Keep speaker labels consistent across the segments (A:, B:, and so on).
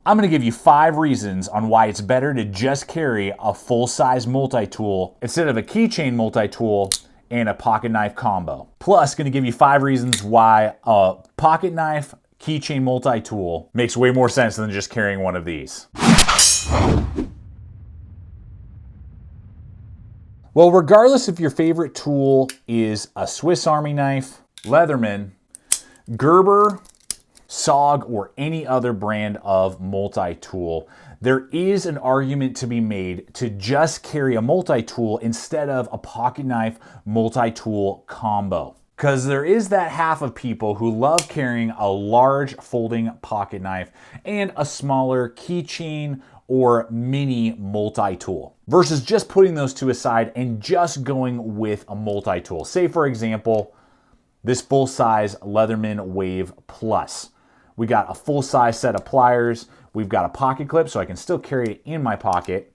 A: I'm going to give you 5 reasons on why it's better to just carry a full-size multi-tool instead of a keychain multi-tool and a pocket knife combo. Plus, going to give you 5 reasons why a pocket knife keychain multi-tool makes way more sense than just carrying one of these. Well, regardless if your favorite tool is a Swiss Army knife, Leatherman, Gerber, SOG, or any other brand of multi-tool, there is an argument to be made to just carry a multi-tool instead of a pocket knife multi-tool combo. Because there is that half of people who love carrying a large folding pocket knife and a smaller keychain or mini multi-tool versus just putting those two aside and just going with a multi-tool. Say, for example, this full-size Leatherman Wave Plus. We got a full-size set of pliers. We've got a pocket clip so I can still carry it in my pocket.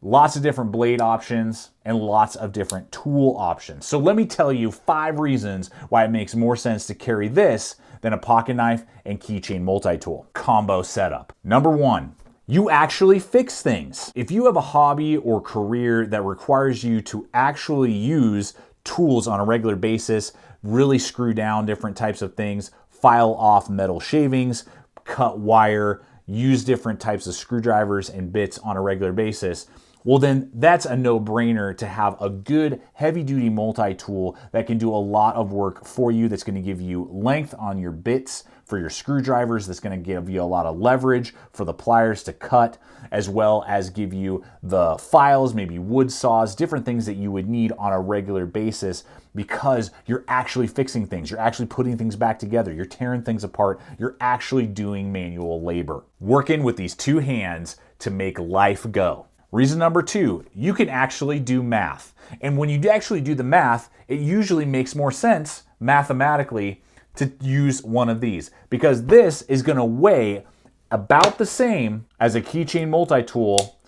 A: Lots of different blade options and lots of different tool options. So let me tell you 5 reasons why it makes more sense to carry this than a pocket knife and keychain multi-tool combo setup. Number 1, you actually fix things. If you have a hobby or career that requires you to actually use tools on a regular basis, really screw down different types of things, file off metal shavings, cut wire, use different types of screwdrivers and bits on a regular basis, well then that's a no-brainer to have a good heavy-duty multi-tool that can do a lot of work for you, that's going to give you length on your bits for your screwdrivers, that's going to give you a lot of leverage for the pliers to cut, as well as give you the files, maybe wood saws, different things that you would need on a regular basis because you're actually fixing things, you're actually putting things back together, you're tearing things apart, you're actually doing manual labor. Working with these 2 hands to make life go. Reason number 2, you can actually do math. And when you actually do the math, it usually makes more sense mathematically to use one of these because this is going to weigh about the same as a keychain multi-tool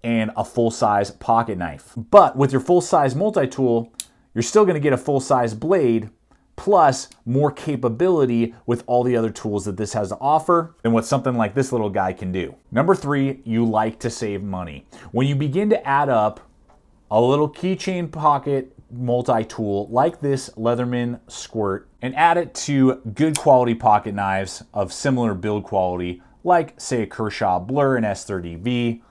A: and a full-size pocket knife. But with your full-size multi-tool, you're still going to get a full-size blade plus more capability with all the other tools that this has to offer than what something like this little guy can do. Number 3, you like to save money. When you begin to add up a little keychain pocket multi-tool like this Leatherman Squirt and add it to good quality pocket knives of similar build quality like say a Kershaw Blur, an S30V,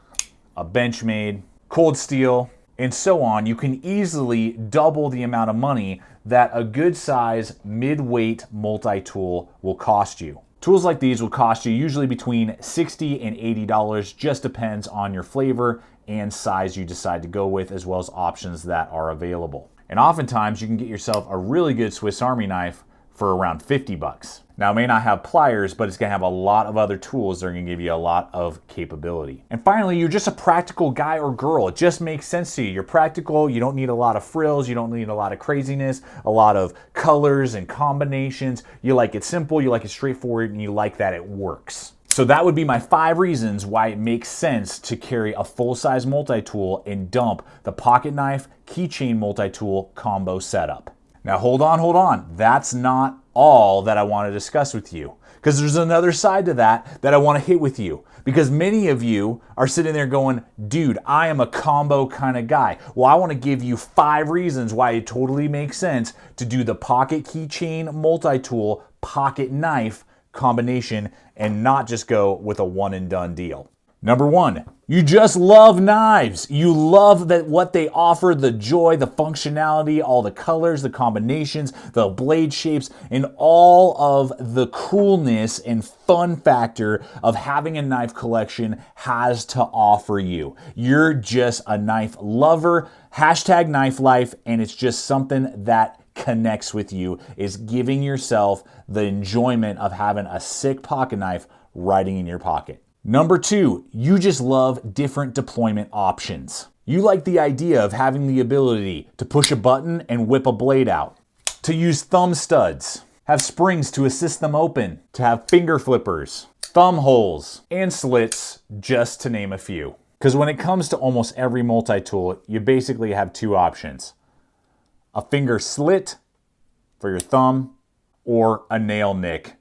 A: a Benchmade, Cold Steel, and so on, you can easily double the amount of money that a good size mid-weight multi-tool will cost you. Tools like these will cost you usually between $60 and $80, just depends on your flavor and size you decide to go with, as well as options that are available. And oftentimes you can get yourself a really good Swiss Army knife for around 50 bucks. Now it may not have pliers, but it's gonna have a lot of other tools that are gonna give you a lot of capability. And finally, you're just a practical guy or girl. It just makes sense to you. You're practical, you don't need a lot of frills, you don't need a lot of craziness, a lot of colors and combinations. You like it simple, you like it straightforward, and you like that it works. So that would be my 5 reasons why it makes sense to carry a full-size multi-tool and dump the pocket knife keychain multi-tool combo setup. Now hold on. That's not all that I want to discuss with you, because there's another side to that I want to hit with you, because many of you are sitting there going, dude, I am a combo kind of guy. Well, I want to give you 5 reasons why it totally makes sense to do the pocket keychain multi-tool pocket knife combination and not just go with a one and done deal. Number 1, you just love knives. You love that what they offer, the joy, the functionality, all the colors, the combinations, the blade shapes, and all of the coolness and fun factor of having a knife collection has to offer you. You're just a knife lover, hashtag knife life, and it's just something that connects with you, is giving yourself the enjoyment of having a sick pocket knife riding in your pocket. Number 2, you just love different deployment options. You like the idea of having the ability to push a button and whip a blade out, to use thumb studs, have springs to assist them open, to have finger flippers, thumb holes, and slits, just to name a few. Because when it comes to almost every multi-tool, you basically have 2 options. A finger slit for your thumb or a nail nick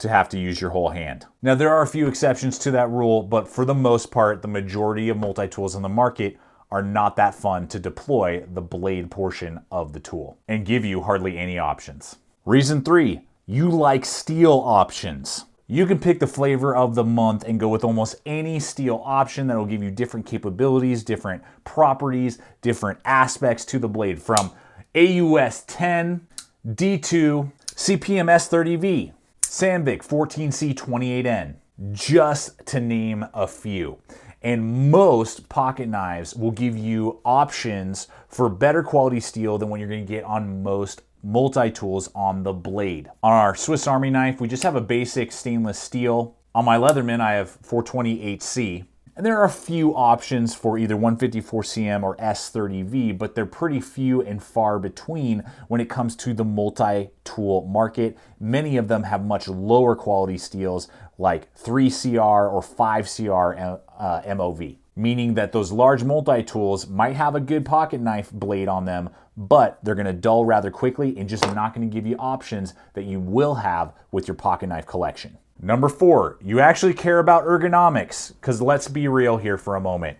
A: to have to use your whole hand. Now, there are a few exceptions to that rule, but for the most part, the majority of multi-tools on the market are not that fun to deploy the blade portion of the tool and give you hardly any options. Reason 3, you like steel options. You can pick the flavor of the month and go with almost any steel option that will give you different capabilities, different properties, different aspects to the blade, from AUS 10, D2, CPM S30V, Sandvik 14C28N, just to name a few. And most pocket knives will give you options for better quality steel than what you're going to get on most multi-tools on the blade. On our Swiss Army knife, we just have a basic stainless steel. On my Leatherman, I have 428C. And there are a few options for either 154cm or S30V, but they're pretty few and far between when it comes to the multi-tool market. Many of them have much lower quality steels like 3CR or 5CR MOV, meaning that those large multi-tools might have a good pocket knife blade on them, but they're going to dull rather quickly and just not going to give you options that you will have with your pocket knife collection. Number 4, you actually care about ergonomics, because let's be real here for a moment.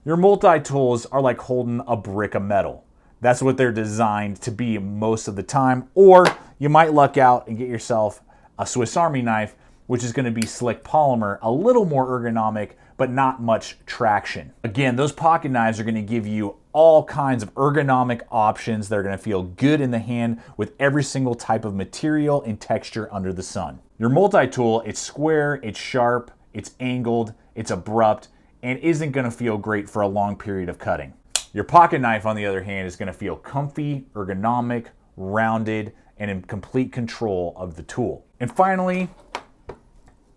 A: Your multi-tools are like holding a brick of metal. That's what they're designed to be most of the time, or you might luck out and get yourself a Swiss Army knife, which is going to be slick polymer, a little more ergonomic, but not much traction. Again, those pocket knives are going to give you all kinds of ergonomic options that are going to feel good in the hand with every single type of material and texture under the sun. Your multi-tool, it's square, it's sharp, it's angled, it's abrupt, and isn't going to feel great for a long period of cutting. Your pocket knife, on the other hand, is going to feel comfy, ergonomic, rounded, and in complete control of the tool. And finally,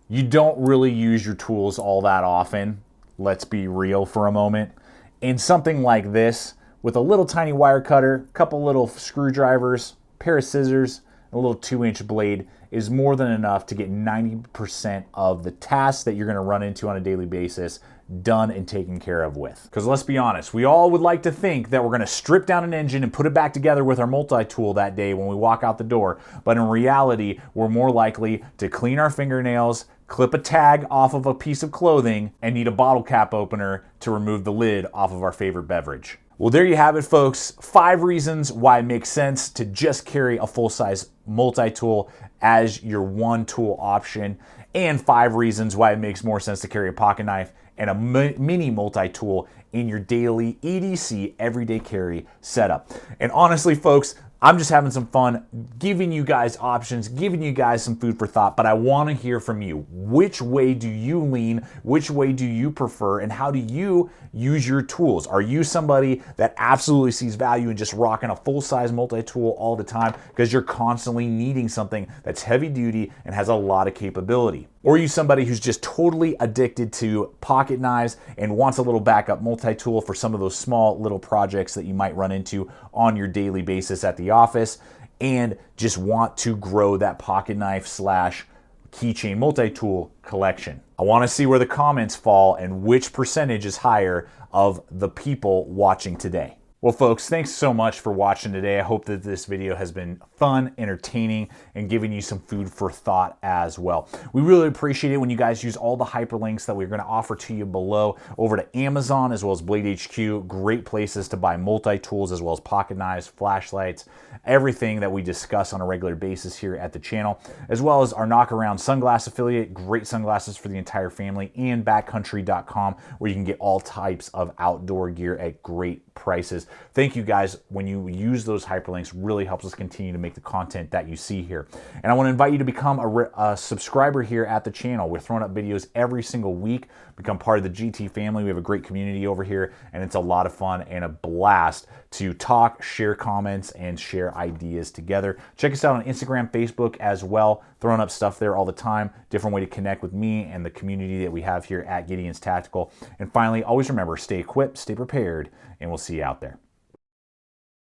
A: you don't really use your tools all that often. Let's be real for a moment. And something like this, with a little tiny wire cutter, a couple little screwdrivers, pair of scissors, a little 2-inch blade, is more than enough to get 90% of the tasks that you're going to run into on a daily basis done and taken care of with. Because let's be honest, we all would like to think that we're going to strip down an engine and put it back together with our multi-tool that day when we walk out the door. But in reality, we're more likely to clean our fingernails, clip a tag off of a piece of clothing, and need a bottle cap opener to remove the lid off of our favorite beverage. Well, there you have it, folks. 5 reasons why it makes sense to just carry a full-size multi-tool as your one tool option, and 5 reasons why it makes more sense to carry a pocket knife and a mini multi-tool in your daily EDC everyday carry setup. And honestly, folks, I'm just having some fun giving you guys options, giving you guys some food for thought, but I want to hear from you. Which way do you lean? Which way do you prefer? And how do you use your tools? Are you somebody that absolutely sees value in just rocking a full-size multi-tool all the time because you're constantly needing something that's heavy duty and has a lot of capability? Or are you somebody who's just totally addicted to pocket knives and wants a little backup multi-tool for some of those small little projects that you might run into on your daily basis at the office, and just want to grow that pocket knife / keychain multi-tool collection? I want to see where the comments fall and which percentage is higher of the people watching today. Well, folks, thanks so much for watching today. I hope that this video has been fun, entertaining, and giving you some food for thought as well. We really appreciate it when you guys use all the hyperlinks that we're going to offer to you below over to Amazon as well as Blade HQ. Great places to buy multi-tools as well as pocket knives, flashlights, everything that we discuss on a regular basis here at the channel, as well as our Knockaround Sunglass affiliate, great sunglasses for the entire family, and backcountry.com, where you can get all types of outdoor gear at great prices. Thank you guys. When you use those hyperlinks, really helps us continue to make the content that you see here. And I want to invite you to become a subscriber here at the channel. We're throwing up videos every single week. Become part of the GT family. We have a great community over here, and it's a lot of fun and a blast to talk, share comments, and share ideas together. Check us out on Instagram, Facebook as well. Throwing up stuff there all the time. Different way to connect with me and the community that we have here at Gideon's Tactical. And finally, always remember, stay equipped, stay prepared, and we'll see you out there.